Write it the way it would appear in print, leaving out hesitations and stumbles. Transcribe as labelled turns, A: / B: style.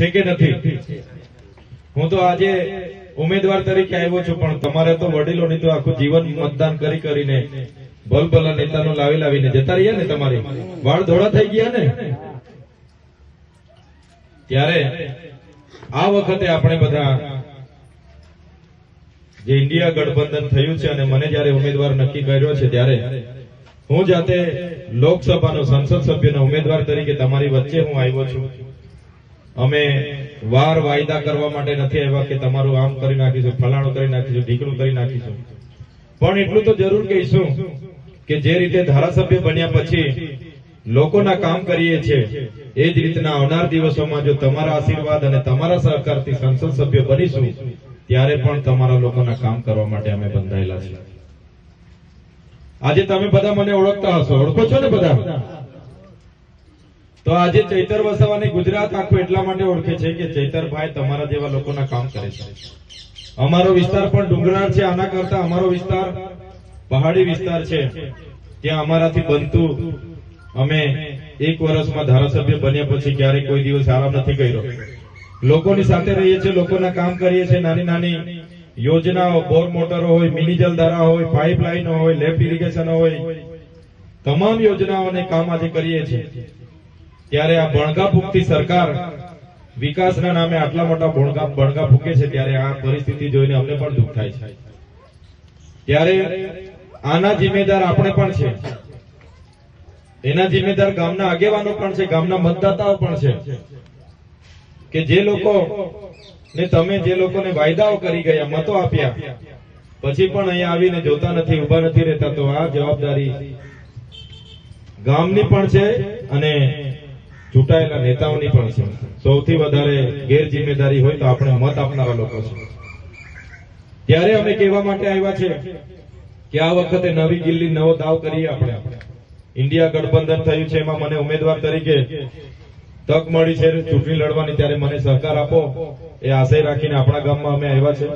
A: છે કે નથી? હું તો આજે ઉમેદવાર તરીકે આવ્યો છું, પણ તમારે તો વડીલોની તો આખું જીવન મતદાન કરી કરીને ભલભલા નેતાનો લાવીને જતા રહ્યા ને, તમારી વાળ ધોળા થઈ ગયા ને. ત્યારે આ વખતે આપણે બધા જે ઇન્ડિયા ગઠબંધન થયું છે અને મને જયારે ઉમેદવાર નક્કી કર્યો છે, ત્યારે હું જાતે લોકસભાનો સંસદ સભ્યનો ઉમેદવાર તરીકે તમારી વચ્ચે હું આવ્યો છું. અમે વાર વાયદા કરવા માટે નથી આવ્યા કે તમારું આમ કરી નાખીશું, ફલાણું કરી નાખીશું, ઢીકણું કરી નાખીશું. પણ એટલું તો જરૂર કહીશું કે જે રીતે ધારાસભ્ય બન્યા પછી લોકોના કામ કરીએ છીએ, એ જ રીતના આવનાર દિવસોમાં જો તમારા આશીર્વાદ અને તમારા સહકારથી સંસદ સભ્ય બનીશું, ત્યારે પણ તમારા લોકોના કામ કરવા માટે અમે બંધાયેલા છીએ. આજે તમે બધા મને ઓળખતા હશો, ઓળખો છો ને બધા? તો આજે ચૈતર વસાવાની ગુજરાત આખું એટલા માટે ઓળખે છે કે ચૈતરભાઈ તમારા જેવા લોકોના કામ કરે છે. અમારો વિસ્તાર પણ ડુંગરાળ છે, આના કરતા અમારો વિસ્તાર પહાડી વિસ્તાર છે. ત્યાં અમારાથી બનતું, અમે 1 વર્ષમાં ધારાસભ્ય બન્યા પછી ક્યારેય કોઈ દિવસ આરામ નથી કર્યો. લોકોની સાથે રહીએ છીએ, લોકોના કામ કરીએ છીએ. નાની નાની યોજનાઓ, બોર મોટરો હોય, મિની જલધારા હોય, પાઇપલાઇનો હોય, લેફ્ટ ઇરિગેશન હોય, તમામ યોજનાઓને કામ આજે કરીએ છીએ. ત્યારે આ બણગા ફૂંકતી સરકાર વિકાસના નામે આટલા મોટા બણગા ફૂંકે છે, ત્યારે આ પરિસ્થિતિ જોઈને અમને પણ દુઃખ થાય છે. ત્યારે આના જિમ્મેદાર આપણે પણ છે, એના જિમ્મેદાર ગામના આગેવાનો પણ છે, ગામના મતદાતાઓ પણ છે. કે જે લોકો ને તમે જે લોકોને વાયદાઓ કરી ગયા, મતો આપ્યા, પછી પણ અહીંયા આવીને જોતા નથી, ઉભા નથી રહેતા, તો આ જવાબદારી ગામની પણ છે અને ચૂંટાયેલા નેતાઓની પણ છે. સૌથી વધારે ગેરજિમ્મેદારી હોય તો આપણે મત આપનારા લોકો છે. ત્યારે અમે કહેવા માટે આવ્યા છે કે આ વખતે નવી દિલ્હી નવો દાવ કરીએ. આપણે ઇન્ડિયા ગઠબંધન થયું છે, એમાં મને ઉમેદવાર તરીકે તક મળી છે ચૂંટણી લડવાની, ત્યારે મને સહકાર આપો એ આશય રાખીને આપણા ગામમાં અમે આવ્યા છે.